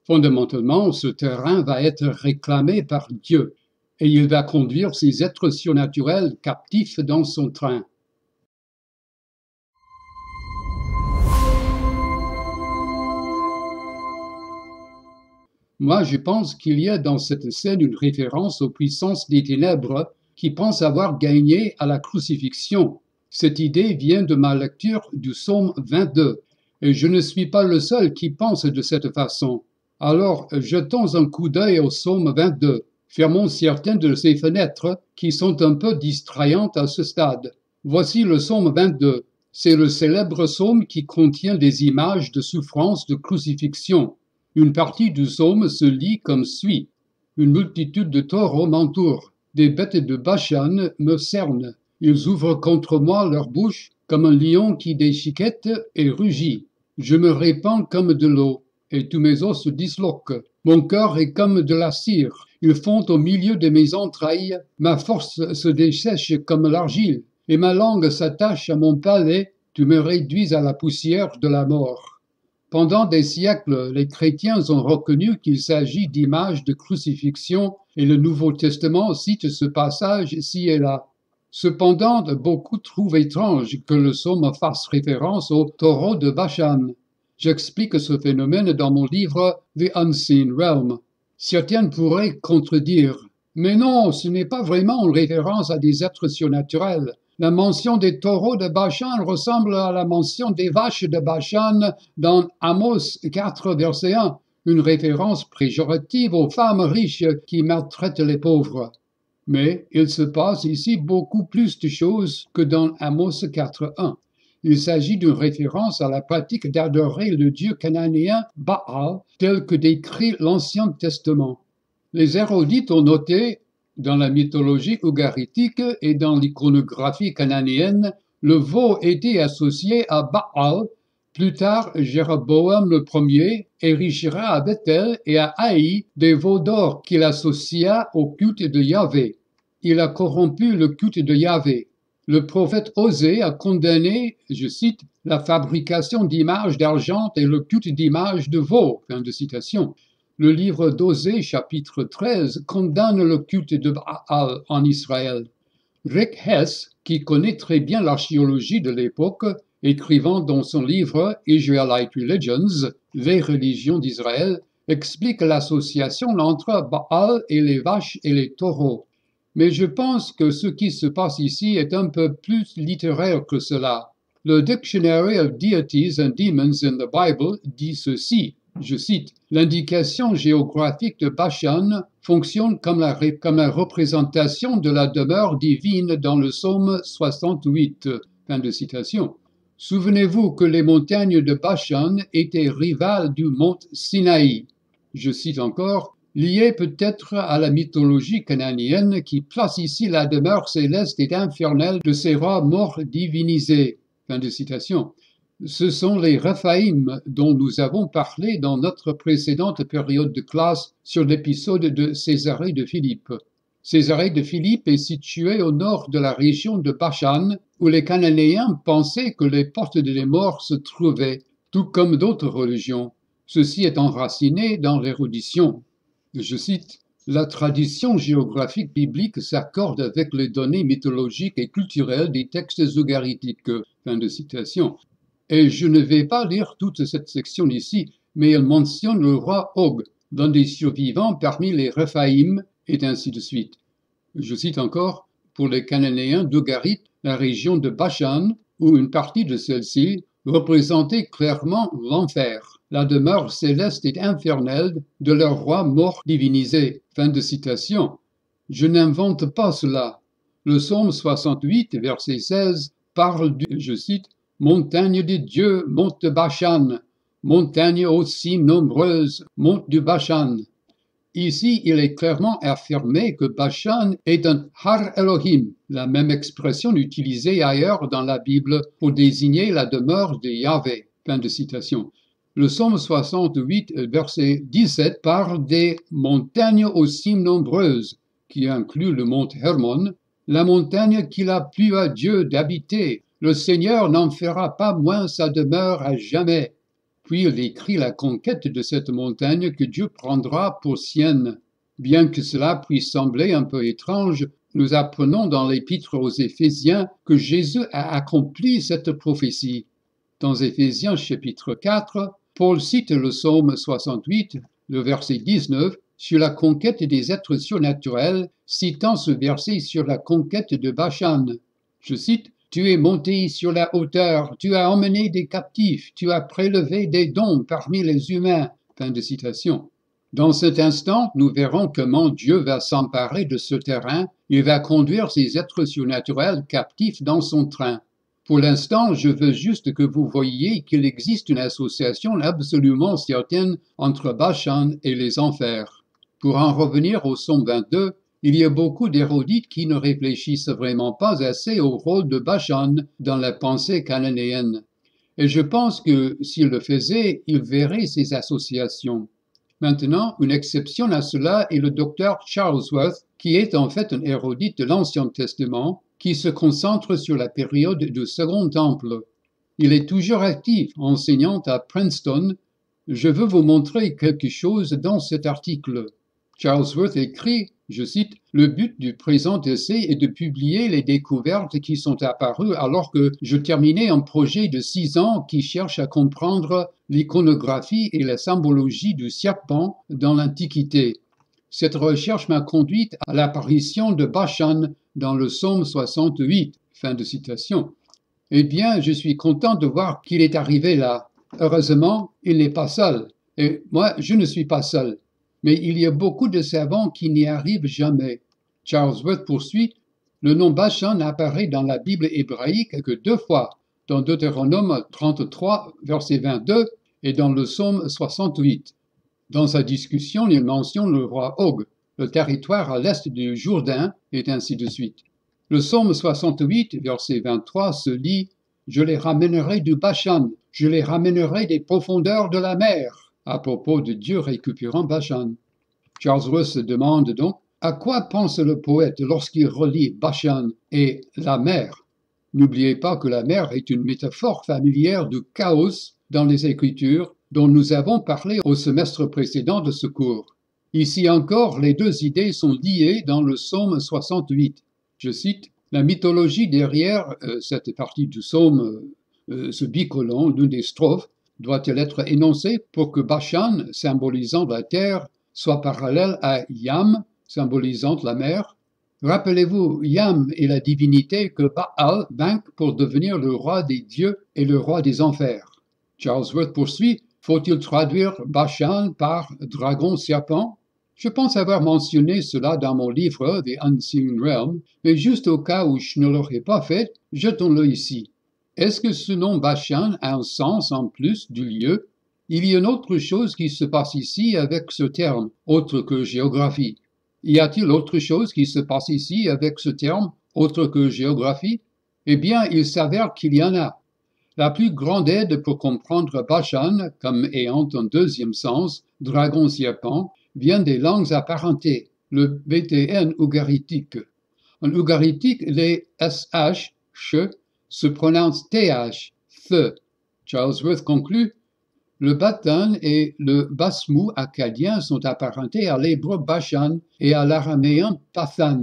Fondamentalement, ce terrain va être réclamé par Dieu et il va conduire ces êtres surnaturels captifs dans son train. Moi, je pense qu'il y a dans cette scène une référence aux puissances des ténèbres qui pensent avoir gagné à la crucifixion. Cette idée vient de ma lecture du psaume 22, et je ne suis pas le seul qui pense de cette façon. Alors, jetons un coup d'œil au psaume 22. Fermons certaines de ces fenêtres qui sont un peu distrayantes à ce stade. Voici le psaume 22. C'est le célèbre psaume qui contient des images de souffrance de crucifixion. Une partie du psaume se lit comme suit. Une multitude de taureaux m'entourent. Des bêtes de Bashan me cernent. Ils ouvrent contre moi leur bouche comme un lion qui déchiquette et rugit. Je me répands comme de l'eau, et tous mes os se disloquent. Mon cœur est comme de la cire. Ils fondent au milieu de mes entrailles. Ma force se dessèche comme l'argile, et ma langue s'attache à mon palais. Tu me réduis à la poussière de la mort. Pendant des siècles, les chrétiens ont reconnu qu'il s'agit d'images de crucifixion et le Nouveau Testament cite ce passage ci et là. Cependant, beaucoup trouvent étrange que le psaume fasse référence aux taureaux de Bashan. J'explique ce phénomène dans mon livre The Unseen Realm. Certains pourraient contredire. Mais non, ce n'est pas vraiment une référence à des êtres surnaturels. La mention des taureaux de Bashan ressemble à la mention des vaches de Bashan dans Amos 4, verset 1, une référence péjorative aux femmes riches qui maltraitent les pauvres. Mais il se passe ici beaucoup plus de choses que dans Amos 4.1. Il s'agit d'une référence à la pratique d'adorer le dieu cananéen Baal tel que décrit l'Ancien Testament. Les érudites ont noté, dans la mythologie ougaritique et dans l'iconographie cananéenne, le veau était associé à Baal. Plus tard, Jéroboam Ier érigera à Bethel et à Haï des veaux d'or qu'il associa au culte de Yahvé. Il a corrompu le culte de Yahvé. Le prophète Osée a condamné, je cite, la fabrication d'images d'argent et le culte d'images de veaux. Fin de citation. Le livre d'Osée, chapitre 13, condamne le culte de Baal en Israël. Rick Hess, qui connaît très bien l'archéologie de l'époque, écrivant dans son livre Israelite Religions, les religions d'Israël, explique l'association entre Baal et les vaches et les taureaux. Mais je pense que ce qui se passe ici est un peu plus littéraire que cela. Le Dictionary of Deities and Demons in the Bible dit ceci, je cite, « L'indication géographique de Bashan fonctionne comme la représentation de la demeure divine dans le psaume 68. » Fin de citation. Souvenez-vous que les montagnes de Bashan étaient rivales du mont Sinaï. Je cite encore, lié peut-être à la mythologie cananéenne qui place ici la demeure céleste et infernale de ces rois morts divinisés. Fin de citation. Ce sont les Rephaïm dont nous avons parlé dans notre précédente période de classe sur l'épisode de Césarée de Philippe. Césarée de Philippe est située au nord de la région de Bashan, où les Cananéens pensaient que les portes des morts se trouvaient, tout comme d'autres religions. Ceci est enraciné dans l'érudition. Je cite, « La tradition géographique biblique s'accorde avec les données mythologiques et culturelles des textes ougaritiques. » Fin de citation. Et je ne vais pas lire toute cette section ici, mais elle mentionne le roi Og, l'un des survivants parmi les Rephaïm, et ainsi de suite. Je cite encore, « Pour les Cananéens d'Ougarit, la région de Bashan, ou une partie de celle-ci, représentait clairement l'enfer, la demeure céleste et infernale de leur roi mort divinisé. » Fin de citation. Je n'invente pas cela. Le psaume 68, verset 16, parle du, je cite, « Montagne des dieux, monte de Bashan, montagne aussi nombreuse, monte du Bashan. » Ici, il est clairement affirmé que Bashan est un Har Elohim, la même expression utilisée ailleurs dans la Bible pour désigner la demeure de Yahvé. Fin de citation. Le psaume 68, verset 17, parle des montagnes aussi nombreuses, qui inclut le mont Hermon, la montagne qu'il a plu à Dieu d'habiter. Le Seigneur n'en fera pas moins sa demeure à jamais. Puis il écrit la conquête de cette montagne que Dieu prendra pour sienne. Bien que cela puisse sembler un peu étrange, nous apprenons dans l'épître aux Éphésiens que Jésus a accompli cette prophétie. Dans Éphésiens chapitre 4, Paul cite le psaume 68, le verset 19, sur la conquête des êtres surnaturels, citant ce verset sur la conquête de Bachan. Je cite, « Tu es monté sur la hauteur, tu as emmené des captifs, tu as prélevé des dons parmi les humains. » Fin de citation. Dans cet instant, nous verrons comment Dieu va s'emparer de ce terrain et va conduire ces êtres surnaturels captifs dans son train. Pour l'instant, je veux juste que vous voyiez qu'il existe une association absolument certaine entre Bachan et les enfers. Pour en revenir au psaume 22, il y a beaucoup d'érudites qui ne réfléchissent vraiment pas assez au rôle de Bachan dans la pensée cananéenne. Et je pense que s'ils le faisaient, ils verraient ces associations. Maintenant, une exception à cela est le docteur Charlesworth, qui est en fait un érudite de l'Ancien Testament, qui se concentre sur la période du Second Temple. Il est toujours actif, enseignant à Princeton. Je veux vous montrer quelque chose dans cet article. Charlesworth écrit, je cite, « Le but du présent essai est de publier les découvertes qui sont apparues alors que je terminais un projet de 6 ans qui cherche à comprendre l'iconographie et la symbologie du serpent dans l'Antiquité. Cette recherche m'a conduite à l'apparition de Bachan dans le psaume 68. » Fin de citation. Eh bien, je suis content de voir qu'il est arrivé là. Heureusement, il n'est pas seul. Et moi, je ne suis pas seul. Mais il y a beaucoup de savants qui n'y arrivent jamais. Charlesworth poursuit, le nom Bachan apparaît dans la Bible hébraïque que 2 fois, dans Deutéronome 33, verset 22, et dans le psaume 68. Dans sa discussion, il mentionne le roi Og, le territoire à l'est du Jourdain, et ainsi de suite. Le psaume 68, verset 23, se lit « Je les ramènerai du Bachan, je les ramènerai des profondeurs de la mer », à propos de Dieu récupérant Bachan. Charlesworth se demande donc à quoi pense le poète lorsqu'il relie Bachan et la mer. N'oubliez pas que la mer est une métaphore familière du chaos dans les Écritures dont nous avons parlé au semestre précédent de ce cours. Ici encore, les 2 idées sont liées dans le psaume 68. Je cite, « La mythologie derrière cette partie du psaume, ce bicolon, l'une des strophes, doit-elle être énoncée pour que Bachan, symbolisant la terre, soit parallèle à Yam, symbolisant la mer? Rappelez-vous, Yam est la divinité que Baal vainc pour devenir le roi des dieux et le roi des enfers. » Charlesworth poursuit, faut-il traduire Bachan par dragon-serpent? Je pense avoir mentionné cela dans mon livre The Unseen Realm, mais juste au cas où je ne l'aurais pas fait, jetons-le ici. Est-ce que ce nom Bachan a un sens en plus du lieu? Il y a une autre chose qui se passe ici avec ce terme, autre que géographie. Y a-t-il autre chose qui se passe ici avec ce terme, autre que géographie? Eh bien, il s'avère qu'il y en a. La plus grande aide pour comprendre Bachan comme ayant un deuxième sens, dragon-serpent, vient des langues apparentées, le BTN ougaritique. En ougaritique, les SH, ch, se prononcent TH, th. Charlesworth conclut, le Batan et le Basmou acadien sont apparentés à l'hébreu Bachan et à l'araméen Pathan.